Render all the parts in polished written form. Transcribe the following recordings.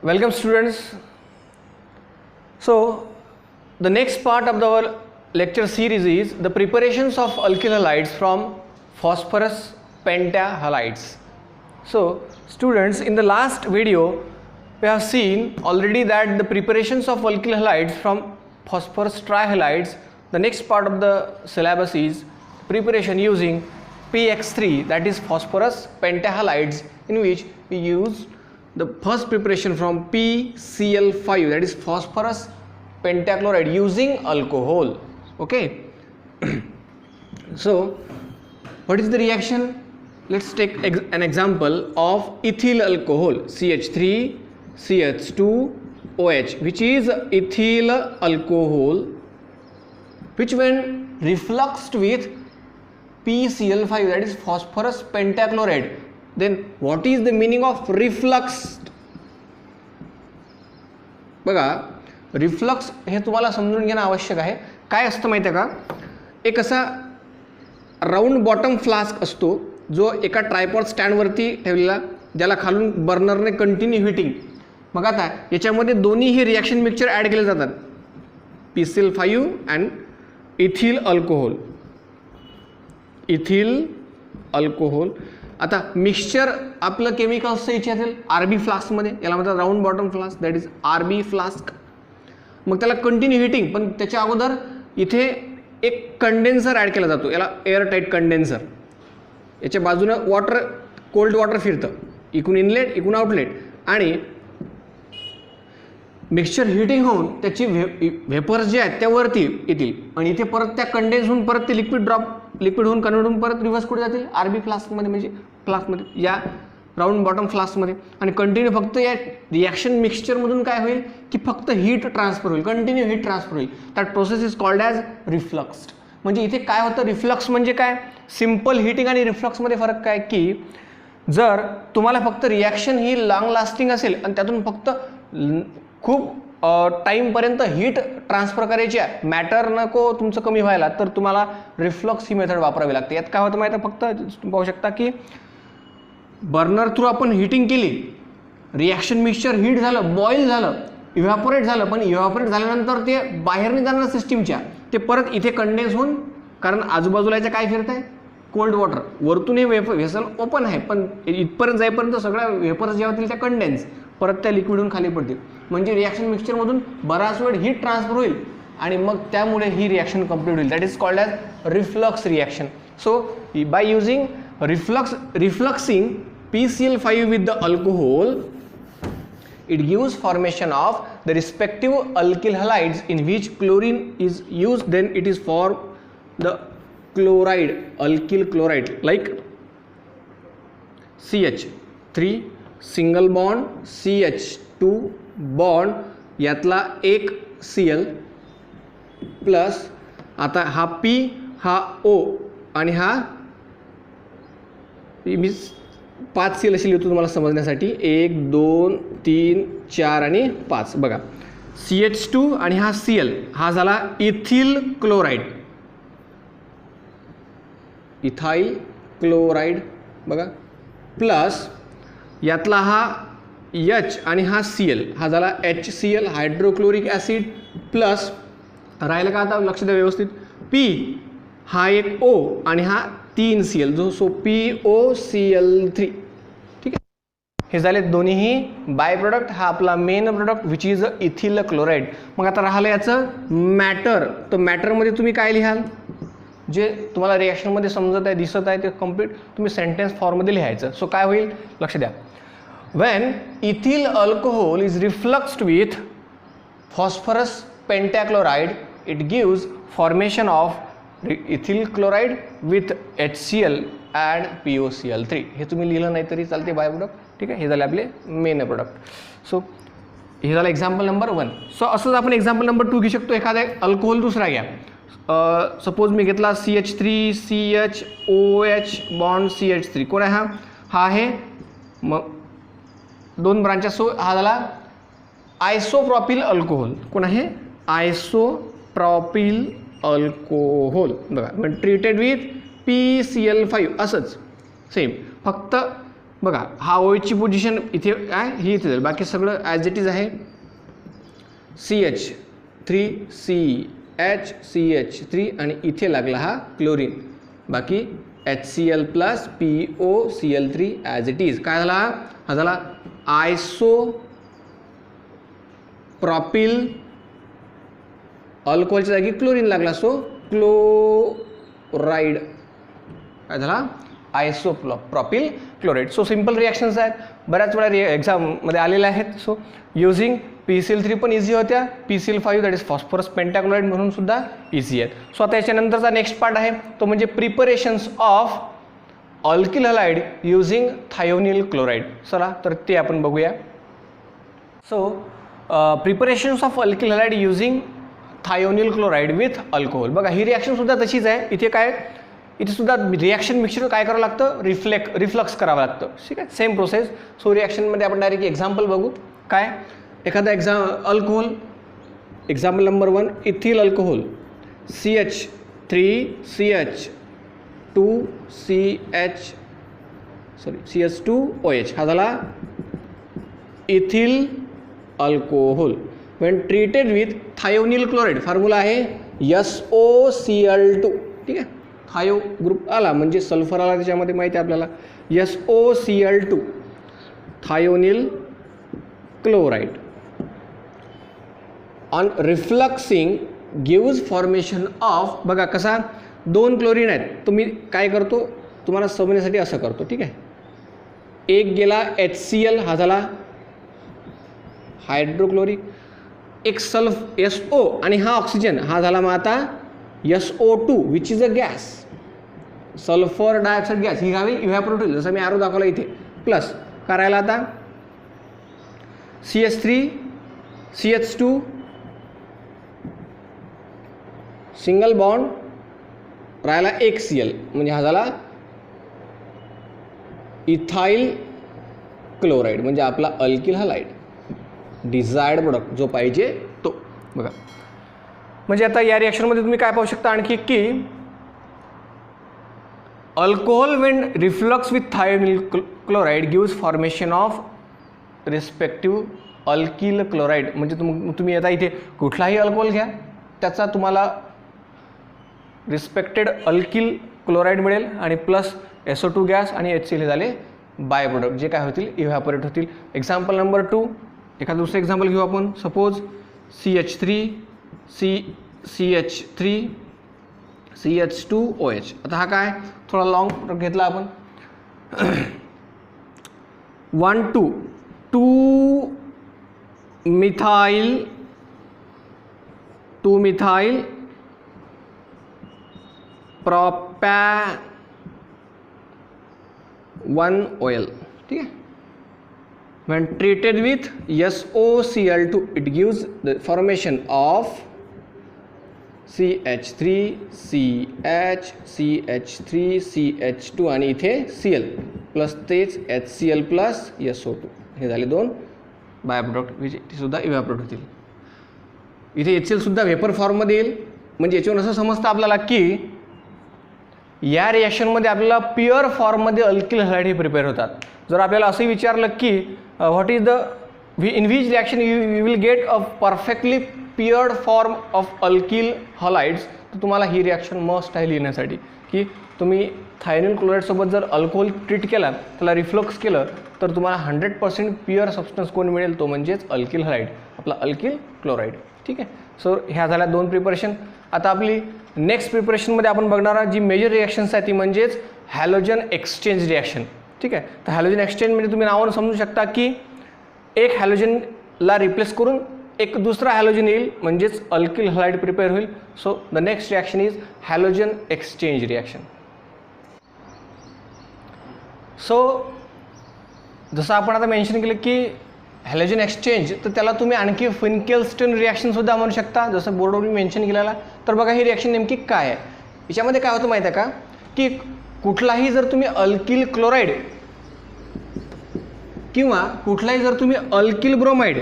Welcome students. So the next part of our lecture series is the preparations of alkyl halides from phosphorus pentahalides. So students, in the last video we have seen already that the preparations of alkyl halides from phosphorus trihalides. The next part of the syllabus is preparation using PX3, that is phosphorus pentahalides, in which we use the first preparation from PCl5, that is phosphorus pentachloride, using alcohol. Okay. So what is the reaction? Let's take an example of ethyl alcohol, CH3 CH2 OH, which is ethyl alcohol, which when refluxed with PCl5, that is phosphorus pentachloride, then what is the meaning of reflux? बघा, reflux हे तुम्हाला समजून घेणं आवश्यक आहे. काय असतं माहिती आहे का, एक असा राऊंड बॉटम फ्लास्क असतो जो एका ट्रायपॉड स्टँडवरती ठेवलेला, ज्याला खालून बर्नरने कंटिन्यू हिटिंग. मग आता याच्यामध्ये दोन्ही हे रिॲक्शन मिक्सचर ॲड केले जातात, PCl5 and ethyl alcohol. Ethyl alcohol. आता मिक्सचर आपलं केमिकल्सचं इथे असेल RB फ्लास्कमध्ये, याला म्हणतात round bottom flask, that is RB flask. मग त्याला कंटिन्यू हिटिंग, पण त्याच्या अगोदर इथे एक कंडेन्सर ॲड केला जातो, याला एअर टाईट कंडेन्सर. याच्या बाजूनं वॉटर, कोल्ड वॉटर फिरतं, इकून इनलेट इकून आउटलेट, आणि मिक्सचर हिटिंग होऊन त्याची व्हेपर्स जे आहेत त्या वरती येतील, आणि इथे परत त्या कंडेन्स होऊन परत ते लिक्विड होऊन कन्वर्ट होऊन परत रिव्हर्स कुठे जातील, RB फ्लास्कमध्ये, म्हणजे फ्लास्कमध्ये, या राऊंड बॉटम फ्लास्कमध्ये. आणि कंटिन्यू फक्त या रिॲक्शन मिक्सचरमधून काय होईल की फक्त हीट ट्रान्सफर होईल, कंटिन्यू हीट ट्रान्सफर होईल. That process is called as refluxed. म्हणजे इथे काय होतं, रिफ्लक्स म्हणजे काय, सिम्पल हीटिंग आणि रिफ्लक्समध्ये फरक काय की जर तुम्हाला फक्त रिॲक्शन ही लॉंग लास्टिंग असेल आणि त्यातून फक्त खूप टाईमपर्यंत हीट ट्रान्सफर करायची आहे, मॅटर नको तुमचं कमी व्हायला, तर तुम्हाला रिफ्लक्स ही मेथड वापरावी लागते. यात काय होतं माहिती आहे, फक्त तुम्ही पाहू शकता की बर्नर थ्रू आपण हीटिंग केली, रिॲक्शन मिक्सचर हीट झालं, बॉईल झालं, इव्हॅपोरेट झालं, पण इव्हॅपोरेट झाल्यानंतर ते बाहेर नाही जाणार सिस्टीमच्या, ते परत इथे कंडेन्स होऊन, कारण आजूबाजूला याच्या काय फिरत आहे, कोल्ड वॉटर, वरतून हे व्हेसल ओपन आहे, पण इथपर्यंत जाईपर्यंत सगळ्या वेपर्स ज्या होतील त्या कंडेन्स परत त्या लिक्विडहून खाली पडतील. म्हणजे रिॲक्शन मिक्सचरमधून बराच वेळ हीट ट्रान्सफर होईल आणि मग त्यामुळे ही रिॲक्शन कंप्लीट होईल. That is called as reflux reaction. So by using refluxing PCl5 with the alcohol, it gives formation of the respective alkyl halides in which chlorine is used. Then it is formed the chloride, alkyl chloride, like CH3 single bond, CH2 bond, यातला एक Cl plus, आता हा P, हा O, आणि हा मी 5 Cl अशी लिहितो तुम्हाला समजण्यासाठी, 1 2 3 4 आणि 5. बघा, CH2 आणि हा Cl, हा झाला इथिल क्लोराईड, इथाइल क्लोराईड. बघा, प्लस यातला हा H आणि हा Cl, हा झाला HCl, हायड्रोक्लोरिक ॲसिड. प्लस राहिलं का, आता लक्ष द्या व्यवस्थित, P, हा एक O आणि हा 3 Cl, जो सो POCl3. ठीक आहे, हे झाले दोन्हीही बाय प्रोडक्ट. हा आपला main product which is ethyl chloride. मग आता राहिलं याचं मॅटर. तर मॅटरमध्ये तुम्ही काय लिहाल, जे तुम्हाला रिॲक्शनमध्ये समजत आहे, दिसत आहे, ते कम्प्लीट तुम्ही सेंटेन्स फॉर्ममध्ये लिहायचं. सो काय होईल, लक्ष द्या. When ethyl alcohol is refluxed with phosphorus pentachloride, it gives formation of ethyl chloride with HCl and POCl3. हे तुम्ही लिहिलं नाही तरी चालते, बाय प्रोडक्ट. ठीक आहे, हे झाले आपले मेन प्रोडक्ट. सो हे झालं एक्झाम्पल नंबर 1. सो असंच आपण एक्झाम्पल नंबर 2 घेऊ शकतो. एखादा अल्कोहोल दुसरा घ्या. सपोज मी घेतला CH3 CHOH बॉन्ड CH3. कोण आहे हा, हा आहे मग 2 ब्रांचेस. सो हा झाला आयसोप्रॉपिल अल्कोहोल. कोण आहे, आयसोप्रॉपिल अल्कोहोल. बघा, ट्रीटेड विथ PCl5. असंच सेम, फक्त बघा हा OH ची पोझिशन इथे आहे, ही इथे जाईल, बाकी सगळं ॲज इट इज आहे. CH3CH आणि इथे लागला हा क्लोरीन, बाकी HCl plus POCl3 as it is. काय झाला हा झाला आयसोप्रॉपिल, अल्कोहोलच्या जागी क्लोरीन लागला, सो क्लोराईड. काय झाला आयसोप्रॉपिल क्लोराईड. सो सिम्पल रिॲक्शन्स आहेत, बऱ्याच वेळा एक्झाममध्ये आलेल्या आहेत. सो युझिंग PCl3 पण इझी होत्या, PCl5 दॅट इज फॉस्फरस पेंटाक्लोराईड म्हणून सुद्धा इझी आहेत. सो आता याच्यानंतरचा नेक्स्ट पार्ट आहे तो म्हणजे preparations of alkyl halide using thionyl chloride. चला तर ते आपण बघूया. So preparations of alkyl halide using thionyl chloride with alcohol. बघा ही रिॲक्शन सुद्धा तशीच आहे. इथे काय, इथे सुद्धा रिॲक्शन मिक्सचर काय करावं लागतं, रिफ्लक्स करावं लागतं. ठीक आहे, सेम प्रोसेस. सो रिॲक्शनमध्ये आपण डायरेक्ट एक्झाम्पल बघू. काय एखादा alcohol, example number 1 ethyl alcohol, CH2OH हा झाला ethyl alcohol. when treated with thionyl chloride, formula आहे SOCl2. ठीक आहे, थायो ग्रुप आला म्हणजे सल्फर आला त्याच्यामध्ये, माहिती आहे आपल्याला, SOCl2 thionyl chloride. On refluxing gives formation of, बघा कसा 2 क्लोरीन आहेत, तुम्ही काय करतो तुम्हाला समजण्यासाठी असं करतो. ठीक आहे, एक गेला HCl हा झाला हायड्रोक्लोरिक, एक सल्फ SO आणि हा ऑक्सिजन हा झाला मग आता SO2 which is a gas, sulphur dioxide gas, ही गावी इव्हॅपोरेट होईल, जसं मी आरो दाखवला इथे. प्लस करायला आता CH3 CH2 सिंगल बॉन्ड राहिला एक Cl म्हणजे हा झाला इथाइल क्लोराईड म्हणजे आपला अल्किल हलाइड, डिझायर्ड प्रोडक्ट जो पाहिजे तो. बघा म्हणजे आता या रिॲक्शनमध्ये तुम्ही काय पाहू शकता आणखी की alcohol when reflux with thionyl chloride gives formation of respective alkyl chloride. म्हणजे तुम्ही आता इथे कुठलाही अल्कोहोल घ्या त्याचा तुम्हाला रिस्पेक्टेड अल्किल क्लोराईड मिळेल आणि प्लस SO2 गॅस आणि HCl हे झाले बाय प्रोडक्ट जे काय होतील इव्हॅपोरेट होतील. एक्झाम्पल नंबर 2 एखादं दुसरं एक्झाम्पल घेऊ आपण. Suppose CH2OH. आता हा काय थोडा लॉंग घेतला आपण 2 मिथाइल प्रोपॅ1OL. ठीक आहे, when treated with SOCl2 it gives the formation of CH3CH CH3CH2 आणि इथे Cl प्लस तेच HCl प्लस SO2 हे झाले 2 बाय प्रोडक्ट म्हणजे ते सुद्धा इव्हॅपोरेट होतील. इथे HCl सुद्धा वेपर फॉर्ममध्ये येईल. म्हणजे याच्यावर असं समजतं आपल्याला की या रिॲक्शनमध्ये आपल्याला प्युअर फॉर्ममध्ये अल्किल हलाइड हे प्रिपेअर होतात. जर आपल्याला असंही विचारलं की what is the in which reaction you will get a perfectly pured form of alkyl halides, तर तुम्हाला ही रिॲक्शन मस्ट आहे लिहिण्यासाठी की तुम्ही थायोनिल क्लोराईडसोबत जर अल्कोहोल ट्रीट केला, त्याला रिफ्लक्स केलं तर तुम्हाला 100% प्युअर सबस्टन्स कोण मिळेल, तो म्हणजेच अल्किल हलाइड, आपला अल्किल क्लोराईड. ठीक आहे, सो ह्या झाल्या 2 प्रिपरेशन. आता आपली नेक्स्ट प्रिपरेशनमध्ये आपण बघणारा जी मेजर रिॲक्शन्स आहे ती म्हणजेच हॅलोजन एक्सचेंज रिॲक्शन. ठीक आहे, तर हॅलोजन एक्सचेंज म्हणजे तुम्ही नावानं समजू शकता की एक हॅलोजनला रिप्लेस करून एक दुसरा हॅलोजन येईल म्हणजेच अल्किल हलाइड प्रिपेअर होईल. So the next reaction is halogen exchange reaction. So जसं आपण आता मेन्शन केलं की हॅलोजन एक्सचेंज, तर त्याला तुम्ही आणखी फिनकेल्स्टन रिॲक्शनसुद्धा म्हणू शकता जसं बोर्डवर मी मेन्शन केलेला. तर बघा ही रिॲक्शन नेमकी काय आहे. याच्यामध्ये काय होतं माहिती आहे का की कुठलाही जर तुम्ही अल्किल क्लोराईड किंवा कुठलाही जर तुम्ही अल्किल ब्रोमाइड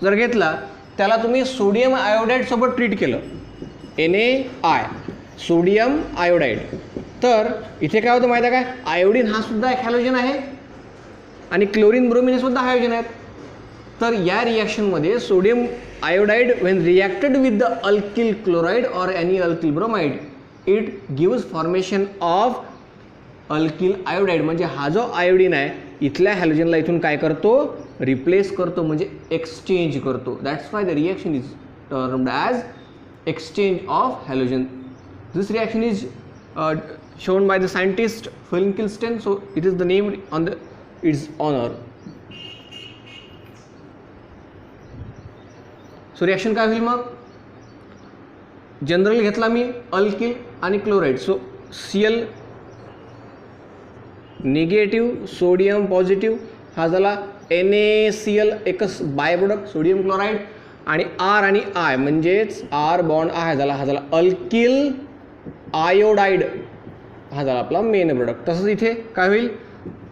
जर घेतला, त्याला तुम्ही सोडियम आयोडाईडसोबत ट्रीट केलं, NaI सोडियम आयोडाईड, तर इथे काय होतं माहिती आहे काय, आयोडीन हा सुद्धा एक हॅलोजन आहे आणि क्लोरीन ब्रोमिन हे सुद्धा हायड्रोजन आहेत. तर या रिॲक्शनमध्ये sodium iodide when reacted with the alkyl chloride or any alkyl bromide it gives formation of alkyl iodide. म्हणजे हा जो आयोडीन आहे इथल्या हॅलोजनला इथून काय करतो, रिप्लेस करतो, म्हणजे एक्सचेंज करतो. That's why the reaction is termed as exchange of halogen. This reaction is shown by the scientist Finkelstein, so it is the named on the its honor. So reaction काय होईल मग, general घेतला मी alkyl आणि chloride. So Cl negative, sodium positive, हा झाला NaCl एकच by product sodium chloride, आणि R आणि I म्हणजेच R बॉन्ड I झाला, हा झाला अल्किल आयोडाईड, हा झाला आपला मेन प्रोडक्ट. तसंच इथे काय होईल,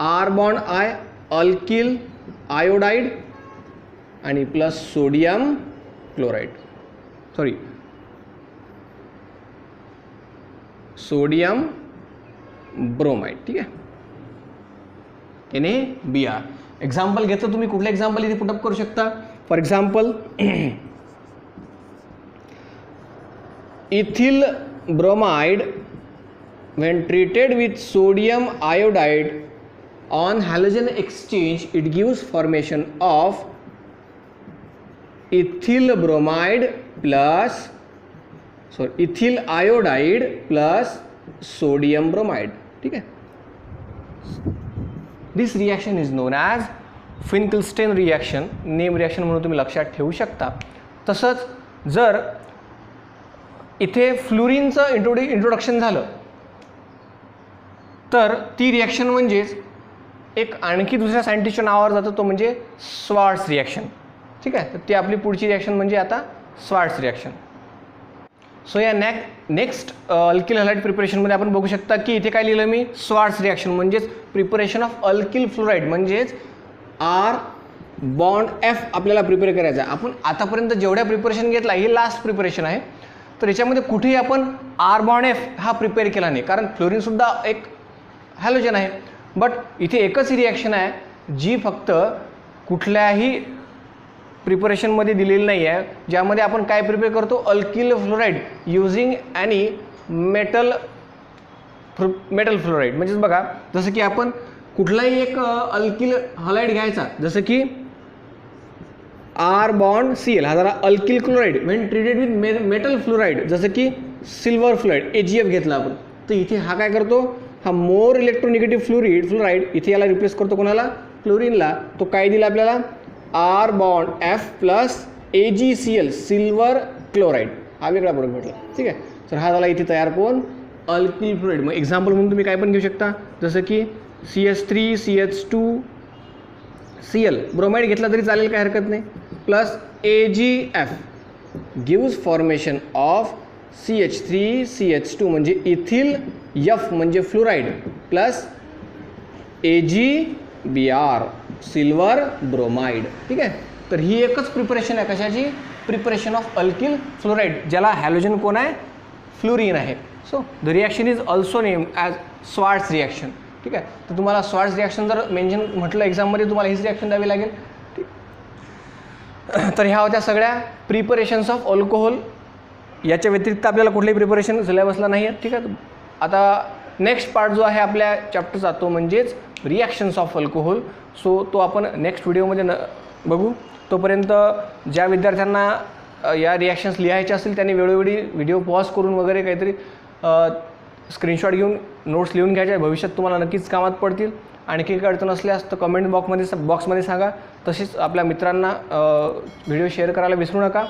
R bond I alkyl iodide आणि plus sodium chloride, sorry sodium bromide. ठीक आहे, NaBr. एक्झाम्पल घेतलं तुम्ही, कुठलं एक्झाम्पल इथे पुटअप करू शकता. For example ethyl bromide when treated with sodium iodide on halogen exchange it gives formation of ethyl bromide plus ethyl iodide plus sodium bromide. ठीक आहे, this reaction is known as Finkelstein reaction, name reaction म्हणून तुम्ही लक्षात ठेवू शकता. तसंच जर इथे फ्लोरीनचं इंट्रोडक्शन झालं तर ती रिॲक्शन म्हणजेच एक आणखी दुसऱ्या सायंटिस्टच्या नावावर जातं, तो म्हणजे स्वार्ट्स रिॲक्शन. ठीक आहे, तर ती आपली पुढची रिॲक्शन म्हणजे आता स्वार्ट्स रिॲक्शन. सो या नेक्स्ट अल्किल हॅलाइड प्रिपरेशनमध्ये आपण बघू शकता की इथे काय लिहिलं मी, स्वार्ट्स रिॲक्शन म्हणजेच प्रिपरेशन ऑफ अल्किल फ्लोराईड, म्हणजेच R बॉन्ड F आपल्याला प्रिपेअर करायचा आहे. आपण आतापर्यंत जेवढ्या प्रिपरेशन घेतला ही लास्ट प्रिपरेशन आहे, तर याच्यामध्ये कुठेही आपण R बॉन्ड F हा प्रिपेअर केला नाही, कारण फ्लोरीनसुद्धा एक हॅलोजन आहे. बट इथे एकच रिॲक्शन आहे जी फक्त कुठल्याही प्रिपरेशनमध्ये दिलेली नाही आहे, ज्यामध्ये आपण काय प्रिपेअर करतो, alkyl fluoride using any metal fluoride. म्हणजेच बघा, जसं की आपण कुठलाही एक अल्किल हलाइड घ्यायचा, जसं की R बॉन्ड Cl हा झाला alkyl chloride when treated with metal fluoride, जसं की सिल्वर फ्लोराईड AgF घेतला आपण, तर इथे हा काय करतो, हा मोर इलेक्ट्रोनिगेटिव्ह फ्लोराईड इथे याला रिप्लेस करतो, कोणाला, क्लोरीनला. तो काय दिला आपल्याला, R bond F plus AgCl silver chloride, हा वेगळा प्रोडक्ट भेटला. ठीक आहे, तर हा झाला इथे तयार कोण, अल्किल फ्लोराईड. मग एक्झाम्पल म्हणून तुम्ही काय पण घेऊ शकता, जसं की CH3 CH2 Cl ब्रोमाइड घेतला तरी चालेल, काय हरकत नाही, plus AgF gives formation of CH3 CH2 म्हणजे इथिल F म्हणजे fluoride plus AgBr silver bromide. ठीक आहे, तर ही एकच प्रिपरेशन आहे, कशाची, प्रिपरेशन ऑफ अल्किल फ्लोराईड, ज्याला हॅलोजन कोण आहे, फ्लोरीन आहे. So the reaction is also name as Swarts reaction. ठीक आहे, तर तुम्हाला स्वार्ट्स रिॲक्शन जर मेन्शन म्हटलं एक्झाममध्ये, तुम्हाला हीच रिॲक्शन द्यावी लागेल. ठीक, तर ह्या होत्या सगळ्या प्रिपरेशन्स ऑफ अल्कोहोल. याच्या व्यतिरिक्त आपल्याला कुठलेही प्रिपरेशन सिलेबसला नाही आहेत. ठीक आहे, आता नेक्स्ट पार्ट जो आहे आपल्या चॅप्टरचा तो म्हणजेच रिॲक्शन्स ऑफ अल्कोहोल. सो तो आपण नेक्स्ट व्हिडिओमध्ये बघू. तोपर्यंत ज्या विद्यार्थ्यांना या रिॲक्शन्स लिहायच्या असतील त्यांनी वेळोवेळी व्हिडिओ पॉज करून वगैरे काहीतरी स्क्रीनशॉट घेऊन नोट्स लिहून घ्यायच्या, भविष्यात तुम्हाला नक्कीच कामात पडतील. आणखी काही अडचण असल्यास तर कमेंट बॉक्समध्ये सांगा. तसेच आपल्या मित्रांना व्हिडिओ शेअर करायला विसरू नका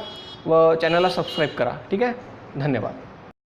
व चॅनलला सबस्क्राईब करा. ठीक आहे, धन्यवाद.